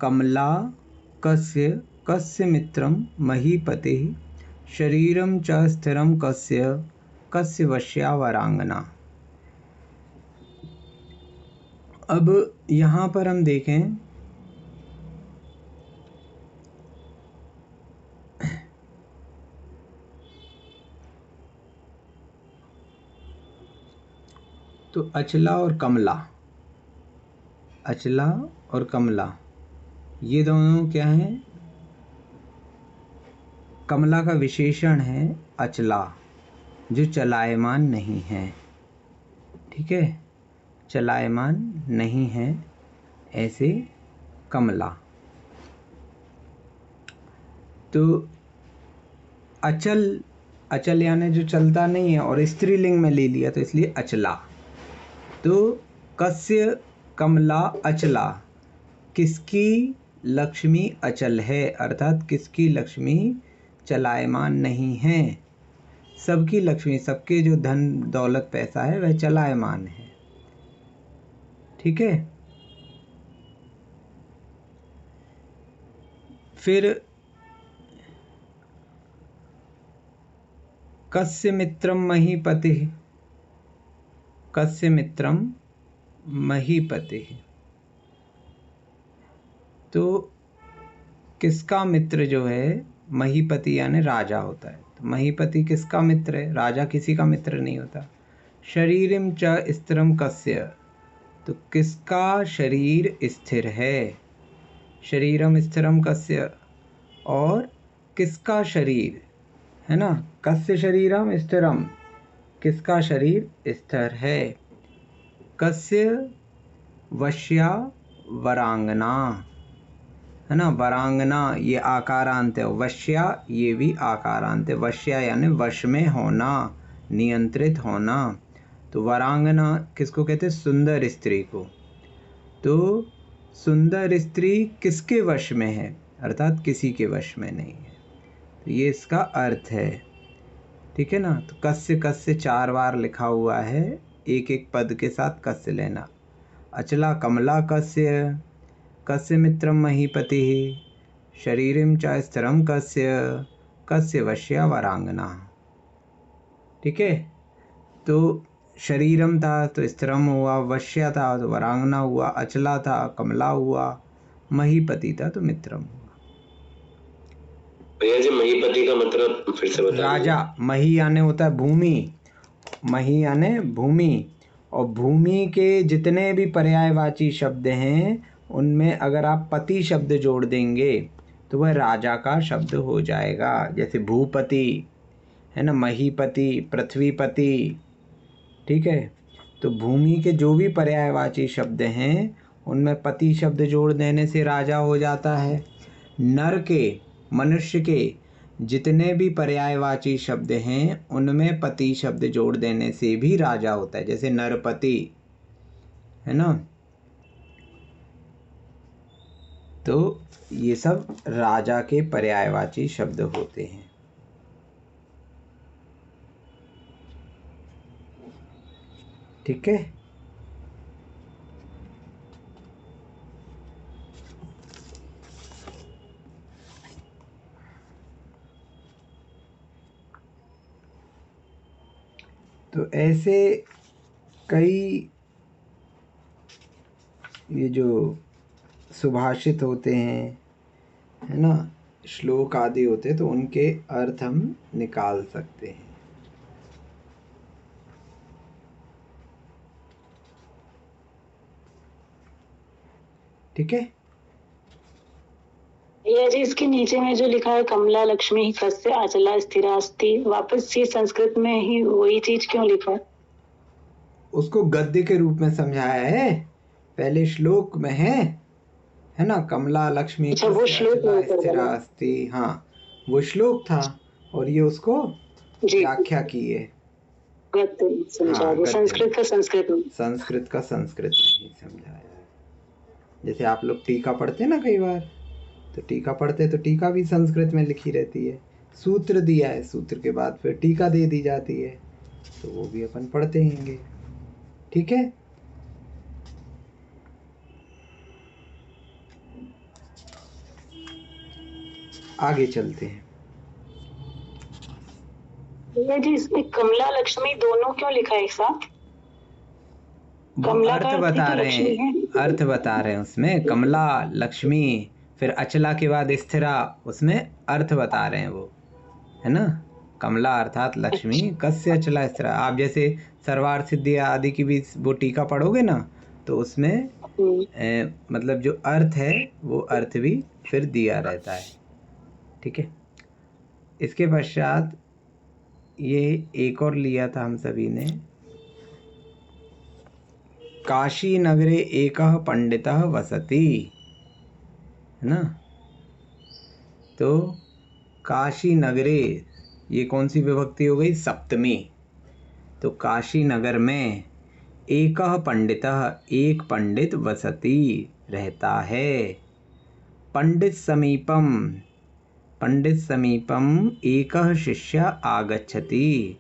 कमला कस्य कस्य मित्रं महीपतिः शरीरं च स्थिरं कस्य कस्य वश्या वरांगना। अब यहाँ पर हम देखें तो अचला और कमला, अचला और कमला ये दोनों क्या हैं? कमला का विशेषण है अचला, जो चलायमान नहीं है। ठीक है, चलायमान नहीं है ऐसे कमला। तो अचल, अचल यानी जो चलता नहीं है, और स्त्रीलिंग में ले लिया तो इसलिए अचला। तो कस्य कमला अचला, किसकी लक्ष्मी अचल है, अर्थात किसकी लक्ष्मी चलायमान नहीं है। सबकी लक्ष्मी, सबके जो धन दौलत पैसा है वह चलायमान है। ठीक है, फिर कस्य मित्रम महीपतिः, कस्य मित्रम महीपतिः, तो किसका मित्र जो है, महीपति यानी राजा होता है। तो महीपति किसका मित्र है? राजा किसी का मित्र नहीं होता। शरीरम च स्थिरम कस्य, तो किसका शरीर स्थिर है? शरीरम स्थिरम कस्य, और किसका शरीर है ना, कस्य शरीरम स्थिरम, किसका शरीर स्थिर है? कस्य वश्या वरांगना, है ना, वरांगना ये आकारांत है, वश्या ये भी आकारांत है। वश्या यानी वश में होना, नियंत्रित होना। तो वरांगना किसको कहते हैं? सुंदर स्त्री को। तो सुंदर स्त्री किसके वश में है, अर्थात किसी के वश में नहीं है। तो ये इसका अर्थ है। ठीक है ना। तो कस्य कस्य 4 बार लिखा हुआ है, एक एक पद के साथ कस्य लेना। अचला कमला कस्य, कस्य मित्रम महीपतिः, शरीरम च स्थिरम कस्य, कस्य वश्या वरांगना। ठीक है, तो शरीरम था तो स्थिरम हुआ, वश्या था तो वरांगना हुआ, अचला था कमला हुआ, महीपति था तो मित्रम हुआ। भैया जी महीपति का मतलब फिर से बता दीजिए। राजा, मही यानी होता है भूमि, मही यानी भूमि, और भूमि के जितने भी पर्यायवाची शब्द हैं उनमें अगर आप पति शब्द जोड़ देंगे तो वह राजा का शब्द हो जाएगा। जैसे भूपति है ना, महीपति, पृथ्वीपति। ठीक है, तो भूमि के जो भी पर्यायवाची शब्द हैं उनमें पति शब्द जोड़ देने से राजा हो जाता है। नर के, मनुष्य के जितने भी पर्यायवाची शब्द हैं उनमें पति शब्द जोड़ देने से भी राजा होता है। जैसे नरपति है ना, तो ये सब राजा के पर्यायवाची शब्द होते हैं। ठीक है, तो ऐसे कई ये जो सुभाषित होते हैं है ना, श्लोक आदि होते हैं, तो उनके अर्थ हम निकाल सकते हैं। ठीक है, भैया जी इसके नीचे में जो लिखा है कमला लक्ष्मी कस्य अचला स्थिरास्ति, वापस ये संस्कृत में ही वही चीज क्यों लिखा है? उसको गद्य के रूप में समझाया है, पहले श्लोक में है ना, कमला लक्ष्मी अच्छा, वो कस्य श्लोक अचला में ऊपर स्थिरा वाला। अस्ति। हाँ, वो श्लोक था और ये उसको जी व्याख्या की है। गद्य में समझा हाँ, दो, गद्य संस्कृत में, का संस्कृत में। संस्कृत का संस्कृत में ही समझाया है। जैसे आप लोग टीका पढ़ते हैं ना कई बार, तो टीका पढ़ते तो टीका भी संस्कृत में लिखी रहती है। सूत्र दिया है, सूत्र के बाद फिर टीका दे दी जाती है, तो वो भी अपन पढ़ते हैंगे। ठीक है, आगे चलते हैं। भैया जी इसमें कमला लक्ष्मी दोनों क्यों लिखा है एक साथ? वो कमला अर्थ का अर्थ भी बता तो रहे लक्ष्मी है। हैं, अर्थ बता रहे हैं उसमें, कमला लक्ष्मी, फिर अचला के बाद स्थिरा, उसमें अर्थ बता रहे हैं वो, है ना। कमला अर्थात लक्ष्मी, कस्य अचला स्थिरा। आप जैसे सर्वार्थ सिद्धि आदि की भी वो टीका पढ़ोगे ना, तो उसमें मतलब जो अर्थ है वो अर्थ भी फिर दिया रहता है। ठीक है। इसके पश्चात ये एक और लिया था हम सभी ने, काशी नगरे एकः पंडितः वसति, है ना। तो काशी नगरे, ये कौन सी विभक्ति हो गई? सप्तमी। तो काशी नगर में एकः पंडितः, एक पंडित वसति रहता है। पंडित समीपम, पंडित समीपम एकः शिष्य आगच्छति,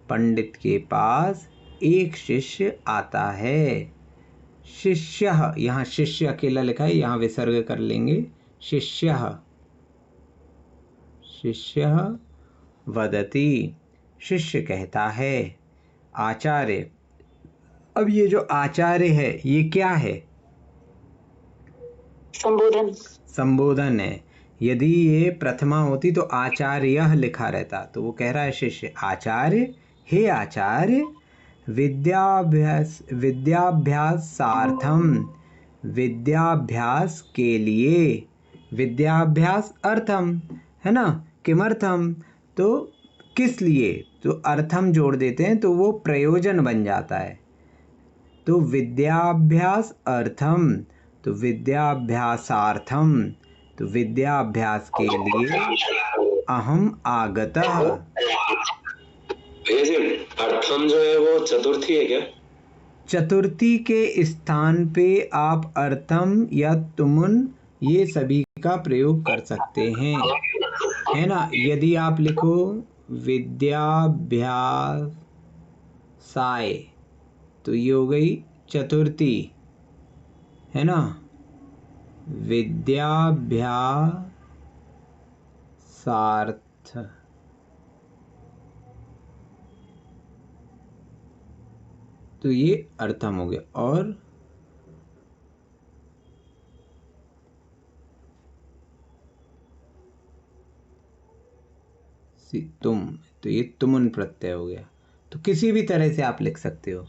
पंडित के पास एक शिष्य आता है। शिष्यः, यहाँ शिष्य अकेला लिखा है, यहाँ विसर्ग कर लेंगे। शिष्यः, शिष्यः वदति, शिष्य कहता है। आचार्य, अब ये जो आचार्य है ये क्या है? संबोधन। संबोधन है। यदि ये प्रथमा होती तो आचार्य लिखा रहता, तो वो कह रहा है शिष्य, आचार्य, हे आचार्य, विद्याभ्यासार्थम, विद्याभ्यास के लिए, विद्याभ्यास अर्थम, है ना, किमर्थम, तो किस लिए, तो अर्थम जोड़ देते हैं तो वो प्रयोजन बन जाता है। तो विद्याभ्यास अर्थम, तो विद्याभ्यासार्थम, तो विद्याभ्यास के लिए अहम आगतः। भैया जी अर्थम जो है वो चतुर्थी है क्या? चतुर्थी के स्थान पे आप अर्थम या तुमुन ये सभी का प्रयोग कर सकते हैं, है ना। यदि आप लिखो विद्याभ्यासाय, तो ये हो गई चतुर्थी, है ना। विद्याभ्यासार्थ, तो ये अर्थम हो गया। और तुम, तो ये तुमुन प्रत्यय हो गया। तो किसी भी तरह से आप लिख सकते हो,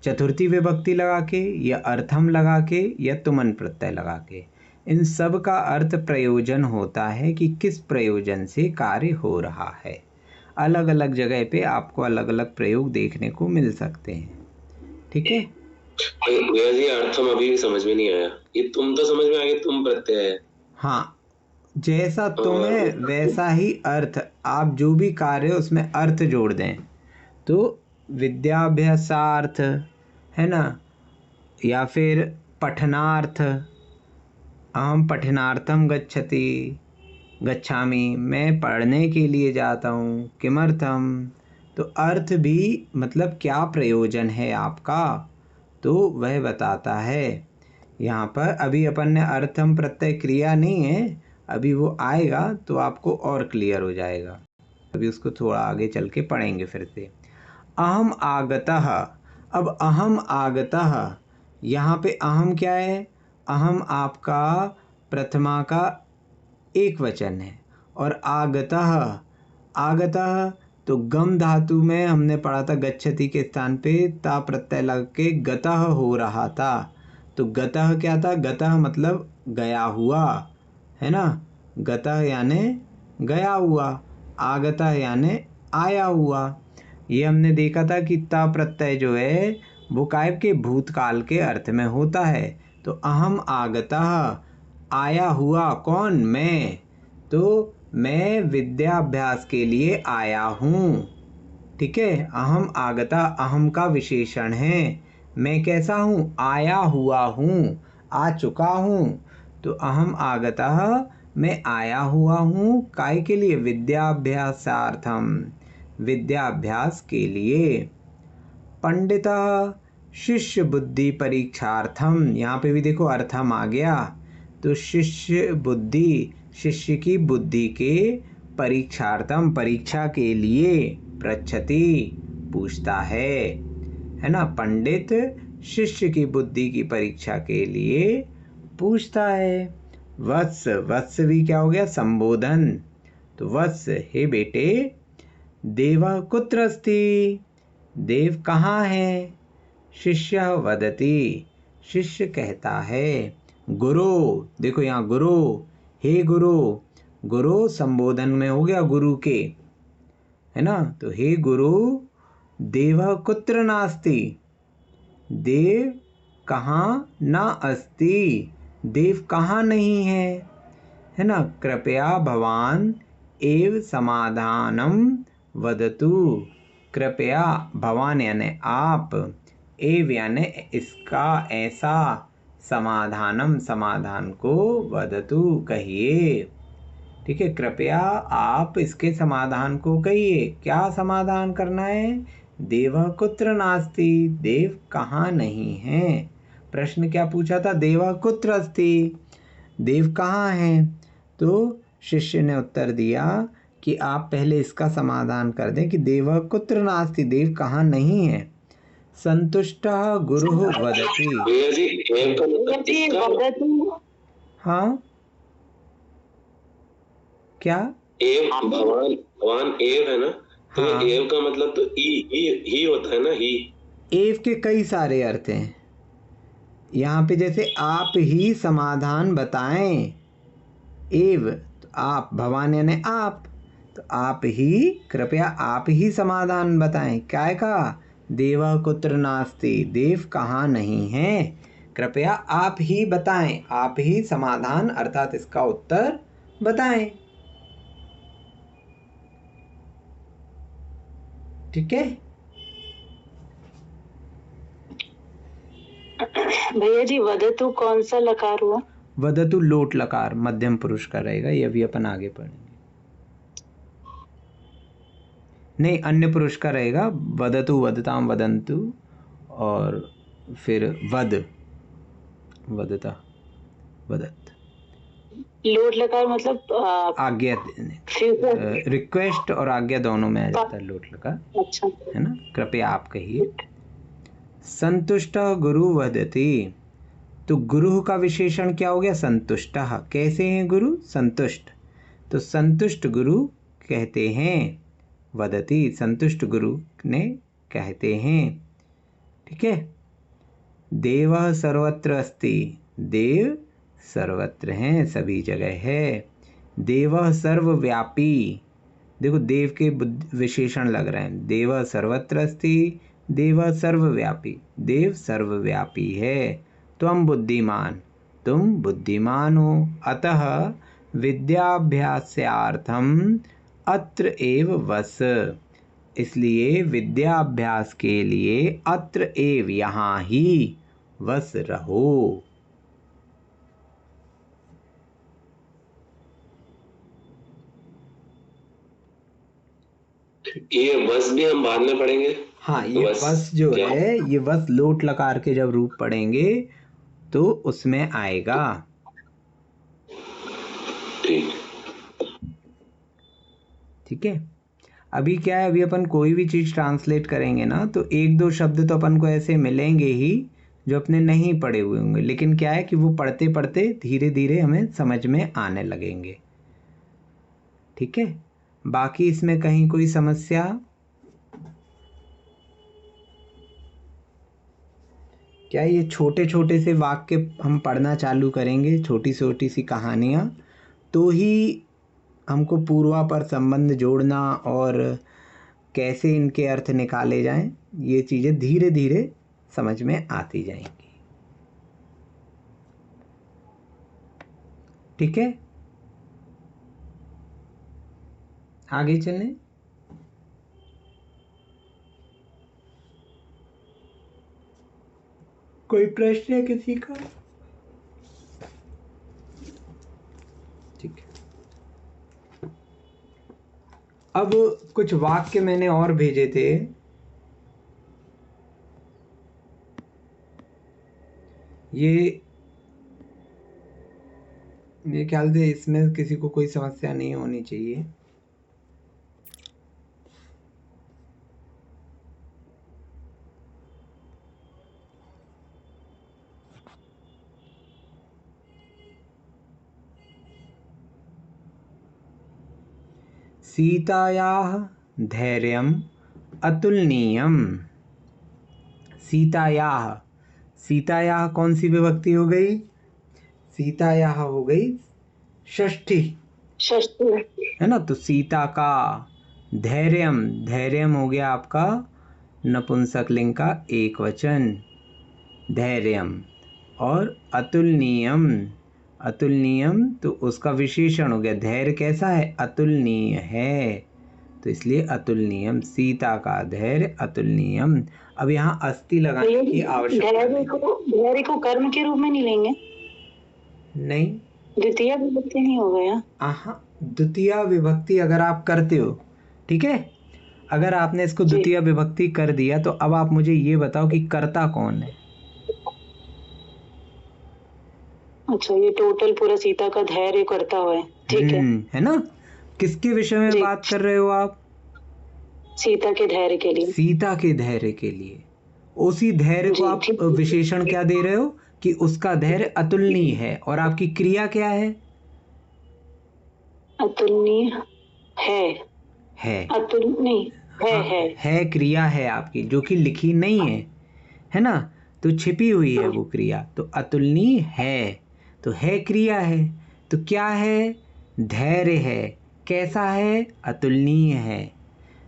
चतुर्थी विभक्ति लगा के या अर्थम लगा के या तुमन प्रत्यय लगा के। इन सब का अर्थ प्रयोजन होता है कि किस प्रयोजन से कार्य हो रहा है। अलग अलग जगह पे आपको अलग अलग प्रयोग देखने को मिल सकते हैं। ठीक है भैया जी अर्थम अभी भी समझ में नहीं आया, ये तुम तो समझ में आ गया, तुम प्रत्यय है। हाँ, जैसा तुम है वैसा ही अर्थ, आप जो भी कार्य है उसमें अर्थ जोड़ दें। तो विद्याभ्यासार्थ, है ना, या फिर पठनार्थ, अहम पठनार्थम गच्छामि, मैं पढ़ने के लिए जाता हूँ। किमर्थम, तो अर्थ भी मतलब क्या प्रयोजन है आपका, तो वह बताता है। यहाँ पर अभी अपन ने अर्थम प्रत्यय क्रिया नहीं है, अभी वो आएगा तो आपको और क्लियर हो जाएगा। अभी उसको थोड़ा आगे चल के पढ़ेंगे फिर से। अहम आगतः, अब अहम आगतः, यहाँ पे अहम क्या है? अहम आपका प्रथमा का एक वचन है, और आगतः, आगतः तो गम धातु में हमने पढ़ा था गच्छति के स्थान पे ता प्रत्यय लग के गतः हो रहा था। तो गतः क्या था? गतः मतलब गया हुआ, है ना। गतः यानी गया हुआ, आगतः यानी आया हुआ। ये हमने देखा था कि ता प्रत्यय जो है वो कायब के भूतकाल के अर्थ में होता है। तो अहम आगतः, आया हुआ, कौन? मैं। तो मैं विद्याभ्यास के लिए आया हूँ। ठीक है, अहम आगता अहम का विशेषण है। मैं कैसा हूँ? आया हुआ हूँ, आ चुका हूँ। तो अहम आगतः, मैं आया हुआ हूँ। काय के लिए? विद्याभ्यासार्थम, विद्याभ्यास के लिए। पंडितः शिष्य बुद्धि परीक्षार्थम, यहाँ पे भी देखो अर्थम आ गया। तो शिष्य की बुद्धि के परीक्षार्थम, परीक्षा के लिए, पृच्छति, पूछता है ना। पंडित शिष्य की बुद्धि की परीक्षा के लिए पूछता है। वत्स, वत्स भी क्या हो गया, संबोधन। तो वत्स, हे बेटे, देवः कुत्र अस्ति, देव कहाँ है। शिष्य वदति, शिष्य कहता है। गुरु, देखो यहाँ गुरु, हे गुरु, गुरु संबोधन में हो गया गुरु के, है ना। तो हे गुरु, देवः कुत्र नास्ति, देव कहाँ न अस्ति, देव कहाँ नहीं है ना। कृपया भवान एव समाधानम वदतु, कृपया, भवान यानी आप, एव यानी इसका, ऐसा, समाधानम समाधान को, वदतु कहिए। ठीक है, कृपया आप इसके समाधान को कहिए। क्या समाधान करना है। देवः कुत्र नास्ति, देव कहाँ नहीं है। प्रश्न क्या पूछा था, देवः कुत्र अस्ति, देव कहाँ है। तो शिष्य ने उत्तर दिया कि आप पहले इसका समाधान कर दें कि देवः कुत्र नास्ति, देव कहाँ नहीं है। संतुष्टः गुरुः वदति। भैया जी एव का मतलब किसका? वदतु, हाँ, क्या। एव, भगवान, भगवान एव है ना, तो हाँ, एव का मतलब तो ही होता है ना, ही। एव के कई सारे अर्थ हैं यहाँ पे, जैसे आप ही समाधान बताएं, एव तो आप, भगवान यानी आप, तो आप ही, कृपया आप ही समाधान बताएं। क्या का, देवः कुत्र नास्ति, देव कहाँ नहीं है, कृपया आप ही बताएं, आप ही समाधान अर्थात इसका उत्तर बताएं। ठीक है। भैया जी वदतु कौन सा लकार हुआ। वदतु लोट लकार मध्यम पुरुष का रहेगा, ये भी अपन आगे पढ़ेंगे। नहीं, अन्य पुरुष का रहेगा, वदतु, वदताम, वदंतु, और फिर वद, वदता, वदत। लोट लकार मतलब आज्ञा, फ्यूचर। रिक्वेस्ट और आज्ञा दोनों में आ जाता है लोट लकार, अच्छा, है ना। कृपया आप कहिए। संतुष्ट गुरु वदति, तो गुरु का विशेषण क्या हो गया, संतुष्ट। कैसे हैं गुरु, संतुष्ट, तो संतुष्ट गुरु कहते हैं। वदति, संतुष्ट गुरु ने कहते हैं। ठीक है। देवः सर्वत्र अस्ति, देव सर्वत्र हैं, सभी जगह है। देवः सर्वव्यापी, देखो देव के विशेषण लग रहे हैं। देवः सर्वत्र अस्ति, देवः सर्वव्यापी, देव सर्वव्यापी है। त्वं बुद्धिमान, तुम बुद्धिमान हो। अतः विद्याभ्यासार्थम अत्र एव वस, इसलिए विद्याभ्यास के लिए अत्र एव, यहाँ ही, वस रहो। ये वस भी हम बाद में पढ़ेंगे। हाँ, ये वस जो क्या? है, ये वस लोट लकार के जब रूप पढ़ेंगे तो उसमें आएगा। ठीक है। अभी क्या है, अभी अपन कोई भी चीज़ ट्रांसलेट करेंगे ना, तो एक दो शब्द तो अपन को ऐसे मिलेंगे ही जो अपने नहीं पढ़े हुए होंगे, लेकिन क्या है कि वो पढ़ते पढ़ते धीरे धीरे हमें समझ में आने लगेंगे। ठीक है। बाकी इसमें कहीं कोई समस्या, क्या ये छोटे छोटे से वाक्य हम पढ़ना चालू करेंगे, छोटी छोटी सी कहानियाँ, तो ही हमको पूर्वापर संबंध जोड़ना और कैसे इनके अर्थ निकाले जाएं, ये चीज़ें धीरे धीरे समझ में आती जाएंगी। ठीक है, आगे चलें। कोई प्रश्न है किसी का? ठीक है। अब कुछ वाक्य मैंने और भेजे थे, ये मेरे ख्याल से इसमें किसी को कोई समस्या नहीं होनी चाहिए। सीतायाः धैर्यम् अतुलनीयम्। सीतायाः, सीतायाः कौन सी विभक्ति हो गई? सीतायाः हो गई षष्ठी, है ना। तो सीता का, धैर्यम, धैर्यम हो गया आपका नपुंसक लिंग का एक वचन, धैर्यम। और अतुलनीयम, अतुलनीयम तो उसका विशेषण हो गया। धैर्य कैसा है? अतुलनीय है, तो इसलिए अतुलनीयम, सीता का धैर्य अतुलनीयम। अब यहाँ अस्थि लगाने की आवश्यकता नहीं। धैर्य को कर्म के रूप में नहीं लेंगे? नहीं, द्वितीय विभक्ति नहीं हो गया? हाँ, द्वितीय विभक्ति अगर आप करते हो, ठीक है, अगर आपने इसको द्वितीय विभक्ति कर दिया तो अब आप मुझे ये बताओ कि कर्ता कौन है? अच्छा, ये टोटल पूरा सीता का धैर्य करता हुआ है, ठीक है ना। किसके विषय में बात कर रहे हो आप? सीता के धैर्य के लिए। सीता के धैर्य के लिए। उसी धैर्य को आप विशेषण क्या दे रहे हो कि उसका धैर्य अतुलनीय है, और आपकी क्रिया क्या है? अतुलनीय है। अतुलनीय है क्रिया है आपकी, जो कि लिखी नहीं है ना, तो छिपी हुई है वो क्रिया। तो अतुलनीय है, तो है क्रिया है, तो क्या है? धैर्य है। कैसा है? अतुलनीय है।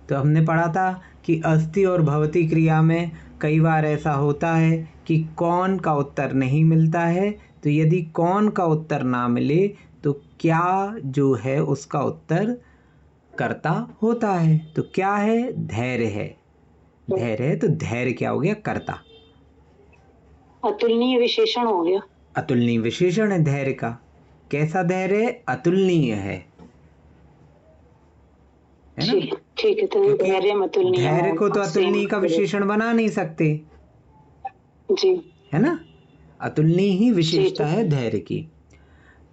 तो हमने पढ़ा था कि अस्ति और भवति क्रिया में कई बार ऐसा होता है कि कौन का उत्तर नहीं मिलता है, तो यदि कौन का उत्तर ना मिले तो क्या जो है उसका उत्तर कर्ता होता है। तो क्या है? धैर्य है। धैर्य है, तो धैर्य क्या हो गया? कर्ता। अतुलनीय विशेषण हो गया। अतुलनीय विशेषण है धैर्य का। कैसा धैर्य? अतुलनीय है ना। ठीक है, तो धैर्य को तो अतुलनीय का विशेषण बना नहीं सकते जी, है ना। अतुलनीय ही विशेषता है धैर्य की।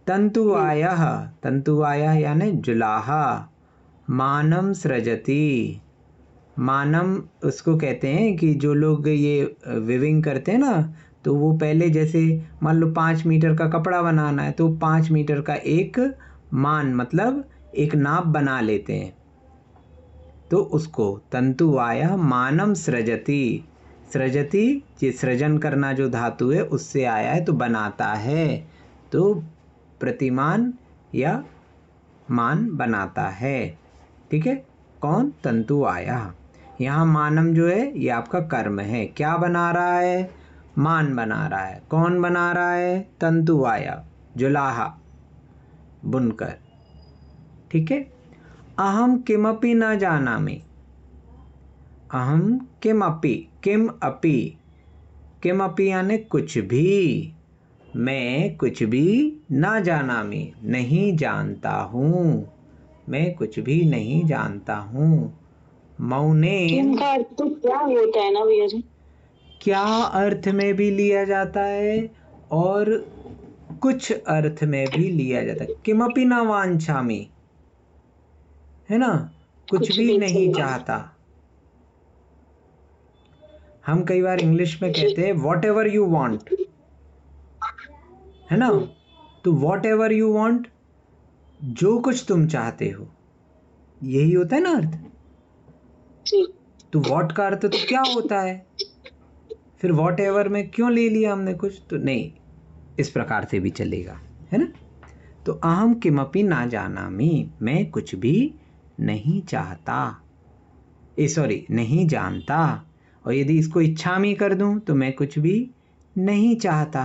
तंतुवायः, तंतुवायः यानी जुलाहा, मानम सृजति। मानम उसको कहते हैं कि जो लोग ये विविंग करते हैं ना, तो वो पहले जैसे मान लो 5 मीटर का कपड़ा बनाना है तो 5 मीटर का एक मान, मतलब एक नाप बना लेते हैं, तो उसको तंतुवायः मानम सृजति। सृजति, ये सृजन करना जो धातु है उससे आया है, तो बनाता है, तो प्रतिमान या मान बनाता है, ठीक है। कौन? तंतुवायः। यहाँ मानम जो है ये आपका कर्म है। क्या बना रहा है? मान बना रहा है। कौन बना रहा है? तंतुवायः, जुलाहा, बुनकर, ठीक है। अहम किमपि न जानामि। अहम किमपि, किम अपि, किमपि यानी कुछ भी, मैं कुछ भी, ना जानामि नहीं जानता हूँ, मैं कुछ भी नहीं जानता हूँ। मौने, किम का अर्थ तो क्या होता है ना भैया जी? क्या अर्थ में भी लिया जाता है और कुछ अर्थ में भी लिया जाता है। किमपि न वांछामि, है ना, कुछ भी नहीं चाहता। हम कई बार इंग्लिश में कहते हैं वॉट एवर यू वॉन्ट, है ना। तो वॉट एवर यू वॉन्ट, जो कुछ तुम चाहते हो, यही होता है ना अर्थ। तो वॉट का अर्थ तो क्या होता है? फिर वॉट एवर में क्यों ले लिया हमने कुछ? तो नहीं, इस प्रकार से भी चलेगा, है ना। तो अहम किमपि ना जानामि, मैं कुछ भी नहीं चाहता, सॉरी नहीं जानता। और यदि इसको इच्छामि कर दूं तो मैं कुछ भी नहीं चाहता।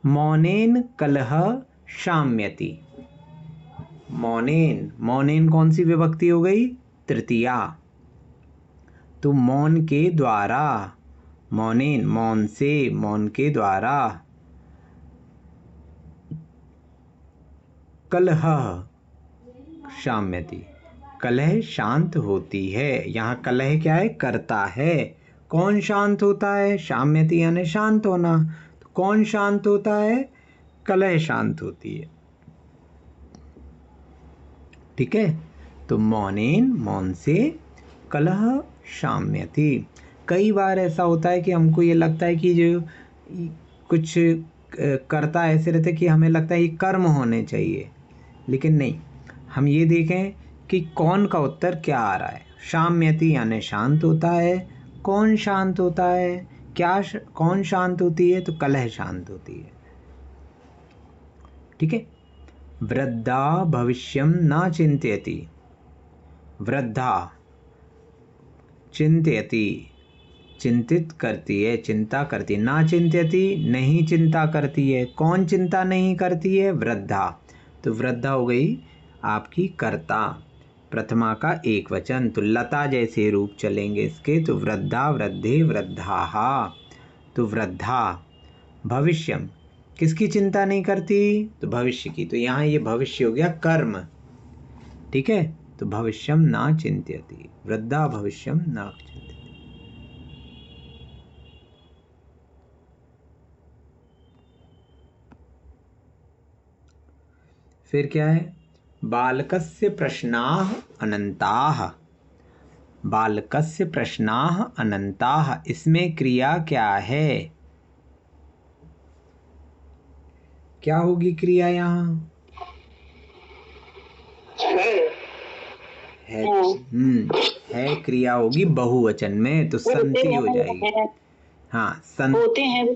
मौनेन कलह शाम्यति। मौनेन, मौनेन कौन सी विभक्ति हो गई? तृतीया। तो मौन के द्वारा, मौनेन मौन से, मौन के द्वारा, कलह शाम्यति, कलह शांत होती है। यहाँ कलह क्या है? करता है। कौन शांत होता है? शाम्यति यानी शांत होना। तो कौन शांत होता है? कलह शांत होती है। ठीक है, तो मौनेन, मौन से, कलह शाम्यति। कई बार ऐसा होता है कि हमको ये लगता है कि जो कुछ करता ऐसे रहते कि हमें लगता है ये कर्म होने चाहिए, लेकिन नहीं, हम ये देखें कि कौन का उत्तर क्या आ रहा है। शाम्यति यानी शांत होता है। कौन शांत होता है, क्या कौन शांत होती है, तो कलह शांत होती है। ठीक है, वृद्धा भविष्यम न चिंत्यति। वृद्धा चिंत्यति, चिंतित करती है, चिंता करती है। ना चिंत्यति, नहीं चिंता करती है। कौन चिंता नहीं करती है, वृद्धा। तो वृद्धा हो गई आपकी कर्ता, प्रथमा का एक वचन। तो लता जैसे रूप चलेंगे इसके, तो वृद्धा, वृद्धे, वृद्धाहा। तो वृद्धा भविष्यम, किसकी चिंता नहीं करती, तो भविष्य की। तो यहाँ ये भविष्य हो गया कर्म। ठीक है, तो भविष्यम ना चिंत्यति, वृद्धा भविष्यम ना चिंत्यति। फिर क्या है, बालकस्य प्रश्नाः अनंताः। बालकस्य प्रश्नाः अनंताः, इसमें क्रिया क्या है, क्या होगी क्रिया यहाँ, है क्रिया होगी बहुवचन में, तो संति हो जाएगी। हाँ, होते हैं,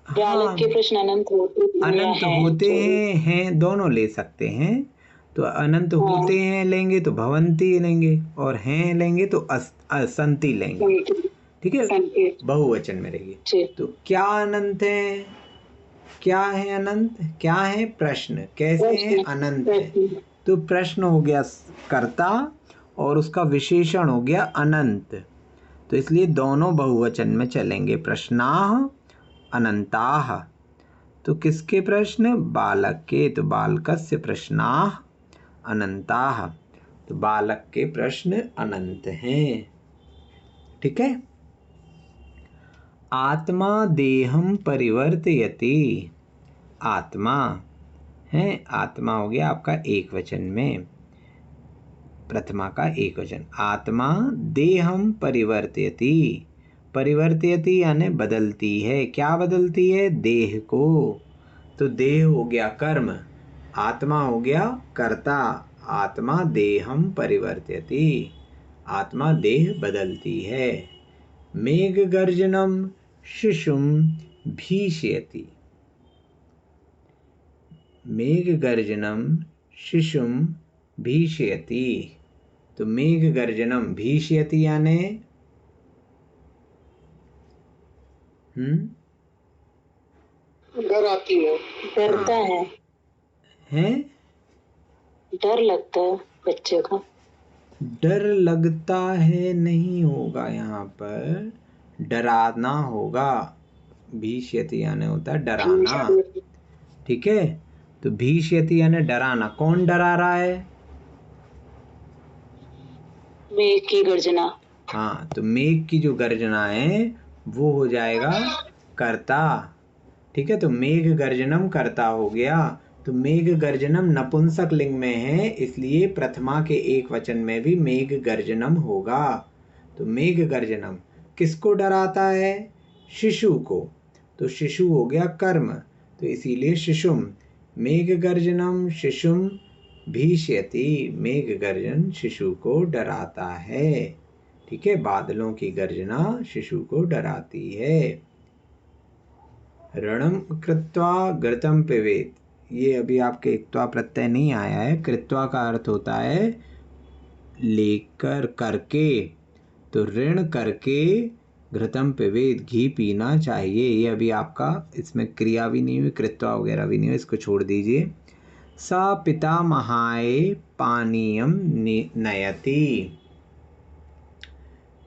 बालक के प्रश्न अनंत होते हैं दोनों ले सकते हैं। तो अनंत होते हैं लेंगे तो भवंती लेंगे, और हैं लेंगे तो असंति लेंगे। ठीक है, बहुवचन में रहेगी। तो क्या अनंत है, क्या है अनंत, क्या है प्रश्न, कैसे है अनंत है। तो प्रश्न हो गया कर्ता और उसका विशेषण हो गया अनंत, तो इसलिए दोनों बहुवचन में चलेंगे, प्रश्नाः अनंताः। तो किसके प्रश्न, बालक के, तो बालकस्य प्रश्नाः अनंताः, तो बालक के प्रश्न अनंत हैं। ठीक है, आत्मा देहम परिवर्तयति। आत्मा है, आत्मा हो गया आपका एक वचन में, प्रथमा का एक वचन। आत्मा देहम परिवर्तयति, परिवर्तयति यानी बदलती है। क्या बदलती है, देह को। तो देह हो गया कर्म, आत्मा हो गया कर्ता। आत्मा देहम परिवर्तयति, आत्मा देह बदलती है। मेघ गर्जनम शिशुम भीषयति। मेघ गर्जनम शिशुम भीषयति, तो मेघ गर्जनम, भीषयति यानी डर आती है, डरता है, डर लगता है बच्चे को। डर लगता है नहीं होगा, यहाँ पर डराना होगा। भीष्यति यानी होता है डराना। ठीक है, तो भीष्यति यानी डराना। कौन डरा रहा है, मेघ की गर्जना। हाँ, तो मेघ की जो गर्जना है वो हो जाएगा कर्ता। ठीक है, तो मेघ गर्जनम कर्ता हो गया। तो मेघ गर्जनम नपुंसक लिंग में है, इसलिए प्रथमा के एक वचन में भी मेघ गर्जनम होगा। तो मेघ गर्जनम किसको डराता है, शिशु को। तो शिशु हो गया कर्म, तो इसीलिए शिशुम, मेघ गर्जनम शिशुम भीष्यति, मेघ गर्जन शिशु को डराता है। ठीक है, बादलों की गर्जना शिशु को डराती है। रणम कृत्वा घृतम पिबेत, ये अभी आपके इक्त्वा प्रत्यय नहीं आया है। कृत्वा का अर्थ होता है लेकर, करके। तो ऋण करके घृतम पिबेत, घी पीना चाहिए। ये अभी आपका इसमें क्रिया भी नहीं हुई, कृत्वा वगैरह भी नहीं हुई, इसको छोड़ दीजिए। सा पितामहाय पानीयम नयति।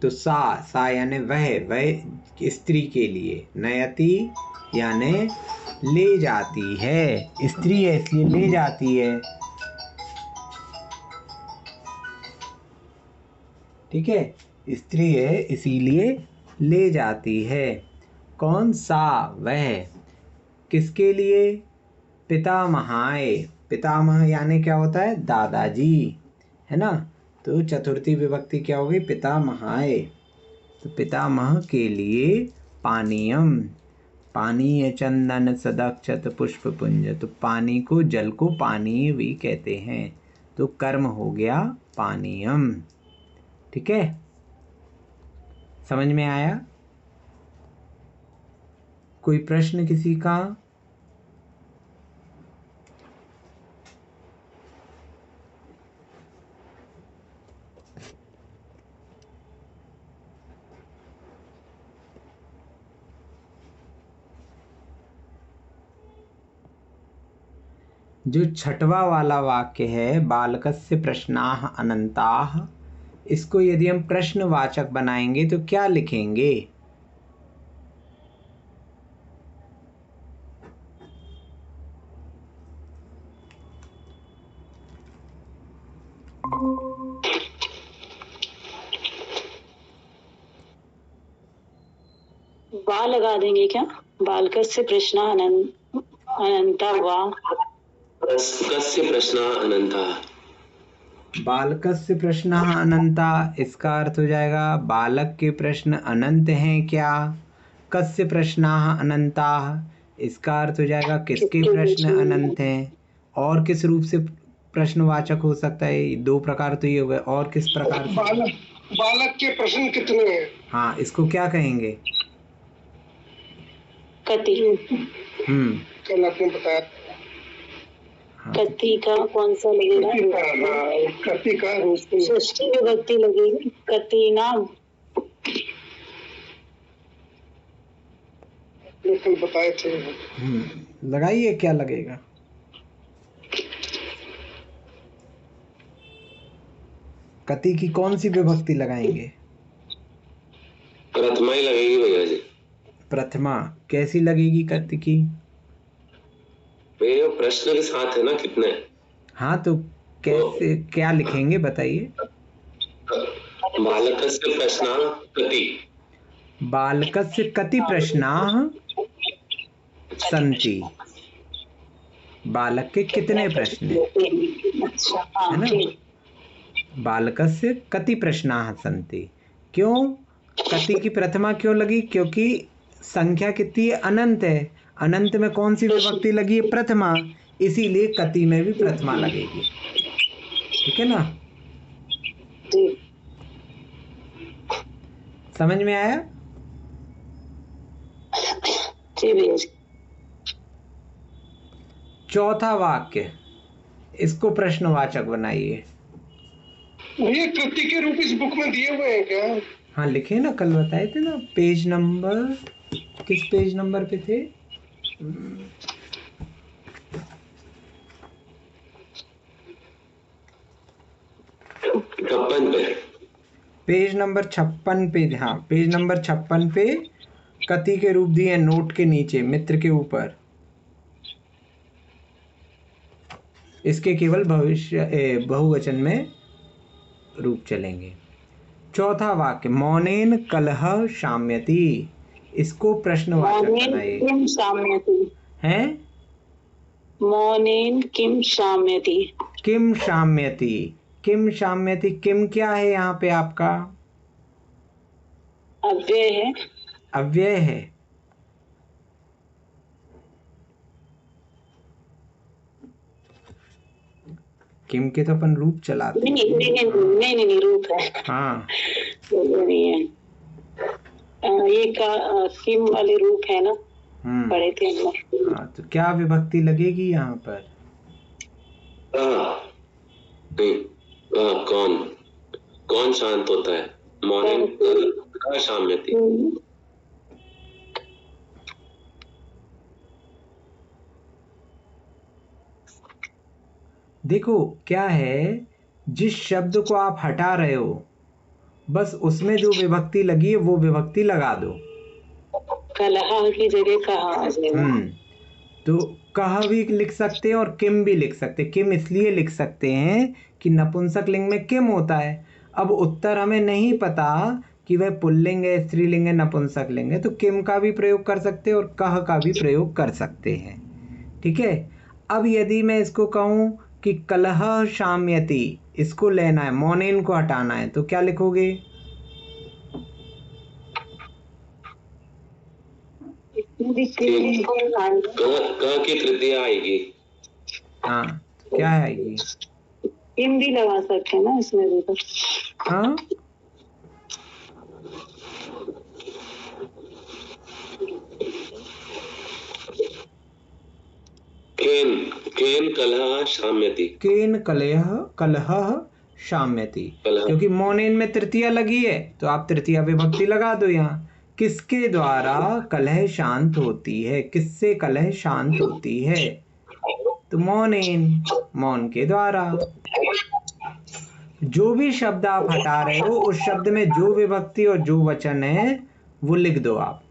तो सा यानी वह स्त्री के लिए, नयति यानी ले जाती है। स्त्री है इसलिए ले जाती है। ठीक है, स्त्री है इसीलिए ले जाती है। कौन सा, वह, किसके लिए? पितामहाय। पितामह यानी क्या होता है? दादाजी, है ना। तो चतुर्थी विभक्ति क्या हो गई? पितामहाय। तो पितामह के लिए पानीयम। पानीय चंदन सदक्षत पुष्प पुंज। तो पानी को, जल को पानीय भी कहते हैं। तो कर्म हो गया पानीयम। ठीक है, समझ में आया? कोई प्रश्न किसी का? जो छठवा वाला वाक्य है, बालकस्य प्रश्नाः अनंताः, इसको यदि हम प्रश्नवाचक बनाएंगे तो क्या लिखेंगे? वा लगा देंगे क्या? बालकस्य प्रश्न अनंता वा। कस्य प्रश्नः अनन्तः। बालकस्य प्रश्नः अनंता, इसका अर्थ हो जाएगा बालक के प्रश्न अनंत हैं क्या? कस्य प्रश्नाः अनंताः, इसका अर्थ हो जाएगा किसके प्रश्न अनंत हैं? और किस रूप से प्रश्नवाचक हो सकता है? दो प्रकार तो ये हो गए, और किस प्रकार से? बालक के प्रश्न कितने हैं? हाँ, इसको क्या कहेंगे? कति। कल आपने बताया। हाँ, कति का कौन सा लगेगा? कति का रूप षष्ठी विभक्ति लगेगी। कति नाम कल बताए थे। लगाइए, क्या लगेगा? कति की कौन सी विभक्ति लगाएंगे? प्रथमा ही लगेगी भैया जी। प्रथमा कैसी लगेगी कति की? भैया प्रश्न के साथ है ना कितने। हाँ, तो कैसे, क्या लिखेंगे बताइए? बालकस्य प्रश्नः कति। बालकस्य कति प्रश्नाः सन्ति। बालक के कितने प्रश्न हैं, है ना? बालकस्य कति प्रश्नाः सन्ति। क्यों कति की प्रथमा क्यों लगी? क्योंकि संख्या कितनी है? अनंत है। अनंत में कौन सी विभक्ति लगी है? प्रथमा। इसीलिए कति में भी प्रथमा लगेगी। ठीक है ना? समझ में आया? चौथा वाक्य, इसको प्रश्नवाचक बनाइए। भैया कृति के रूप इस बुक में दिए हुए हैं क्या? हाँ, लिखे ना, कल बताए थे ना। पेज नंबर, किस पेज नंबर पे थे? 56 पे। पेज नंबर 56 पे। हाँ, पेज नंबर 56 पे कति के रूप दिए नोट के नीचे, मित्र के ऊपर। इसके केवल भविष्य बहुवचन में रूप चलेंगे। चौथा वाक्य, मौनेन कलह शाम्यति, इसको प्रश्नवाचक बनाइए। किम शाम्यति हैं? मौनेन किम शाम्यति। किम शाम्यति, किम शाम्यति, किम क्या है यहाँ पे आपका? अव्यय है। अव्यय है। किम के तो अपन रूप चलाते हैं। नहीं, रूप है। हाँ, नहीं है। ये का किम वाले रूप है ना, पढ़े थे हम लोग। हाँ, तो क्या विभक्ति लगेगी यहाँ पर? कौन शांत होता है? मौनेन कलह शाम्यति। देखो क्या है, जिस शब्द को आप हटा रहे हो बस उसमें जो विभक्ति लगी है वो विभक्ति लगा दो। कलह की जगह कहा आ जाएगा। तो कह भी लिख सकते हैं और किम भी लिख सकते हैं। किम इसलिए लिख सकते हैं कि नपुंसक लिंग में किम होता है। अब उत्तर हमें नहीं पता कि वह पुल्लिंग है, स्त्रीलिंग है, नपुंसक लिंग है, तो किम का भी प्रयोग कर सकते हैं और कह का भी प्रयोग कर सकते हैं। ठीक है। अब यदि मैं इसको कहूँ कि कलह शाम्यति, इसको लेना है, मौनेन को हटाना है, तो क्या लिखोगे? क की तृतीया आएगी। हाँ, क्या आएगी? किम भी लगा सकते हैं ना इसमें भी तो। हाँ, केन केन कलह शाम्यति। केन कलह कलह शाम्यति, कलह। क्योंकि मौनेन में तृतीया लगी है तो आप तृतीया विभक्ति लगा दो यहाँ। किसके द्वारा कलह शांत होती है? किससे कलह शांत होती है? तो मौनेन, मौन के द्वारा। जो भी शब्द आप हटा रहे हो उस शब्द में जो विभक्ति और जो वचन है वो लिख दो आप।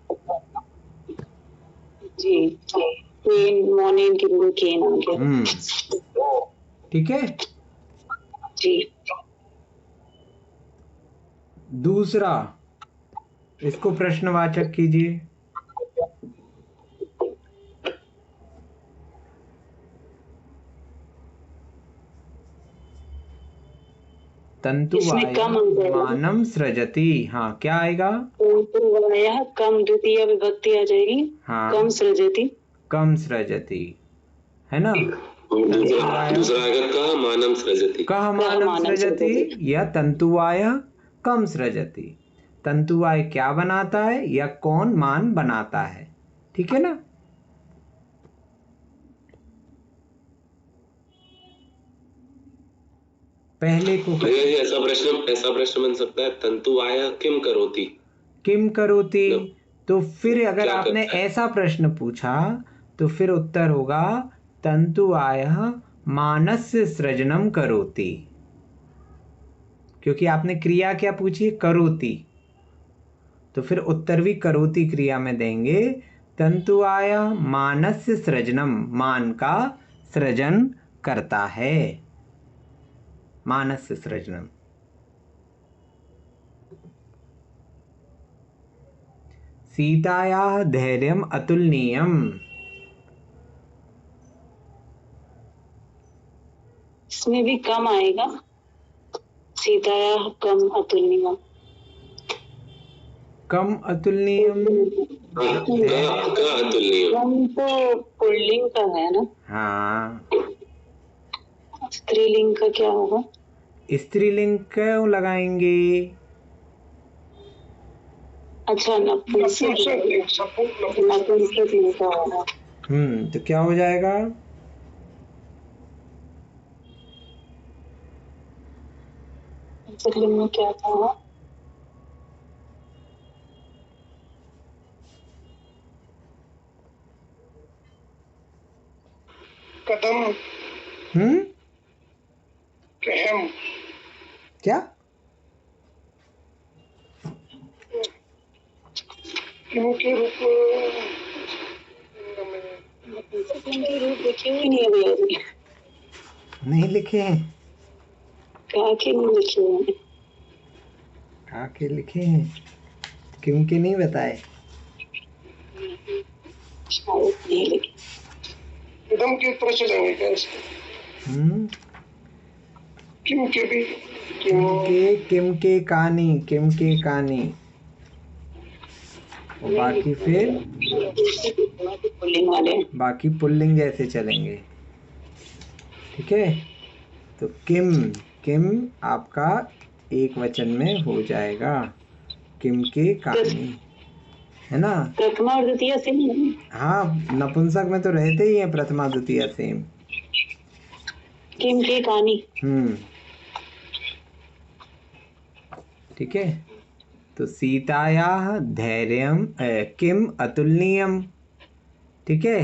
जी, केन, मौनेन के लिए केन आ गया। ठीक है। जी। दूसरा, इसको प्रश्नवाचक कीजिए। तंतुवाय मानम सृजति। हाँ, क्या आएगा? तंतुवाय कम द्वितीय विभक्ति आ जाएगी। हाँ, कम सृजति। कम सृजति, है ना? दूसरा आएगा कह मानम सृजति। कह मानम सृजति या तंतुवाय कम सृजति। तंतुवाय क्या बनाता है या कौन मान बनाता है? ठीक है ना? पहले को ऐसा प्रश्न बन सकता है, तंतुवाय किम करोति। किम करोति, तो फिर अगर आपने ऐसा प्रश्न पूछा तो फिर उत्तर होगा तंतुवाय मानस्य सृजनम करोति, क्योंकि आपने क्रिया क्या पूछी? करोति, तो फिर उत्तर भी करोति क्रिया में देंगे। तंतुवाय मानस्य सृजनम, मान का सृजन करता है, मानस्य सृजनम। सीतायाः धैर्यम अतुलनीयम। इसमें भी कम आएगा। सीतायाः कम अतुलनीयम। कम अतुलनीयम, कम तो पुल्लिंग का है ना? हाँ। स्त्रीलिंग का क्या होगा? स्त्रीलिंग क्यों लगाएंगे? अच्छा, नपुंसक लिंग का होगा। तो क्या हो जाएगा? लिंग में क्या था? कदम। कहम। क्या? के रूप लिखे हुए नहीं है भैया जी। नहीं लिखे हैं? कहा के नहीं लिखे हैं? कहा के लिखे हैं, क्योंकि नहीं बताए? शायद नहीं लिखे। कदम के ऊपर चलेंगे क्या इसके? किम के भी, किम के कानी, किम के कानी, और बाकी फिर बाकी पुल्लिंग जैसे चलेंगे। ठीक है, तो किम, किम आपका एक वचन में हो जाएगा, किम के कानी, है ना? प्रथमा और द्वितीय सेम। हाँ, नपुंसक में तो रहते ही हैं प्रथमा द्वितीय सेम। किम के कानी। ठीक है, तो सीतायाः धैर्यम किम अतुलनीयम। ठीक है,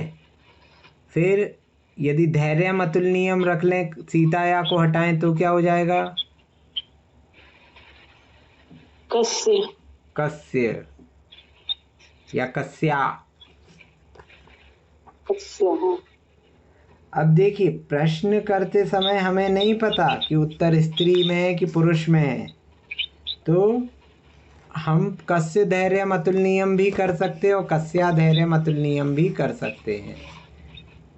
फिर यदि धैर्यम अतुलनीयम रख लें, सीताया को हटाएं तो क्या हो जाएगा? कस्य। कस्य या कस्या। अब देखिए, प्रश्न करते समय हमें नहीं पता कि उत्तर स्त्री में है कि पुरुष में है, तो हम कस्य धैर्यम अतुलनीयम भी कर सकते हैं और कस्या धैर्यम अतुलनीयम भी कर सकते हैं,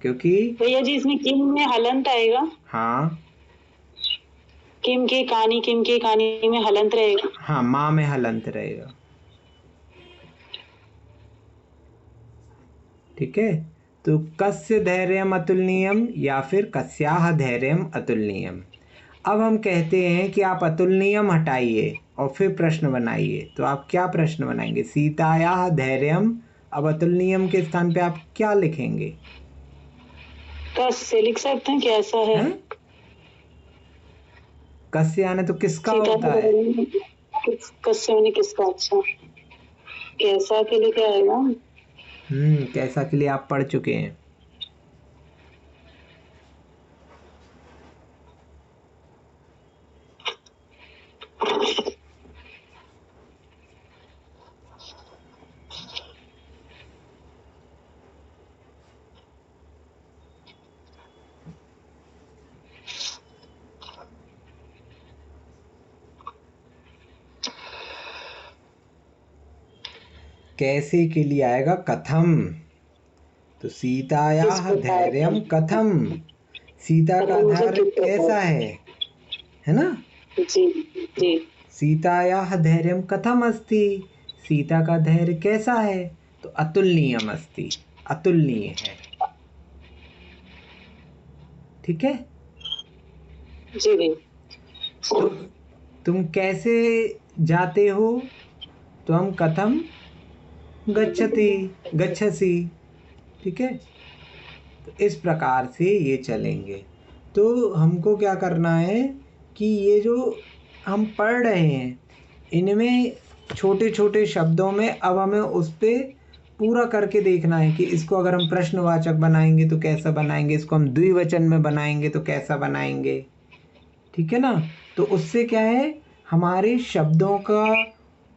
क्योंकि भैया जी इसमें किम में हलंत आएगा। हाँ किम की कहानी में हलंत रहेगा। हाँ, माँ में हलंत रहेगा। ठीक है, तो कस्य धैर्यम अतुलनीयम या फिर कस्याह धैर्यम अतुलनीयम। अब हम कहते हैं कि आप अतुलनीयम हटाइए और फिर प्रश्न बनाइए, तो आप क्या प्रश्न बनाएंगे? सीतायाः धैर्यम, अब अतुलनीयम के स्थान पे आप क्या लिखेंगे? कस्य लिख सकते हैं, कैसा है? हैं? कस्य आने तो किसका सीता होता है? कस्य मैंने किसका? अच्छा, कैसा के लिए क्या आएगा? कैसा के लिए आप पढ़ चुके हैं। कैसे के लिए आएगा कथम, तो सीतायाः धैर्यम कथम, सीता का धैर्य कैसा है ना? जी जी। सीतायाः धैर्यम कथम अस्ति, सीता का धैर्य कैसा है? तो अतुलनीयम अस्ति, अतुलनीय है। ठीक है जी जी। तो तुम कैसे जाते हो? तो हम कथम गच्छति, गच्छसि। ठीक है, तो इस प्रकार से ये चलेंगे। तो हमको क्या करना है कि ये जो हम पढ़ रहे हैं इनमें छोटे छोटे शब्दों में अब हमें उस पर पूरा करके देखना है कि इसको अगर हम प्रश्नवाचक बनाएंगे तो कैसा बनाएंगे, इसको हम द्विवचन में बनाएंगे तो कैसा बनाएंगे। ठीक है ना? तो उससे क्या है, हमारे शब्दों का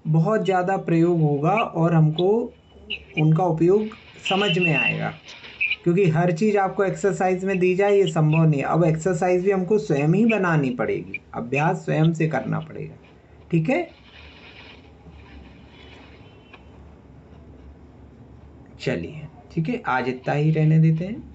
बहुत ज़्यादा प्रयोग होगा और हमको उनका उपयोग समझ में आएगा, क्योंकि हर चीज़ आपको एक्सरसाइज में दी जाए ये संभव नहीं है। अब एक्सरसाइज भी हमको स्वयं ही बनानी पड़ेगी, अभ्यास स्वयं से करना पड़ेगा। ठीक है, चलिए ठीक है, आज इतना ही रहने देते हैं।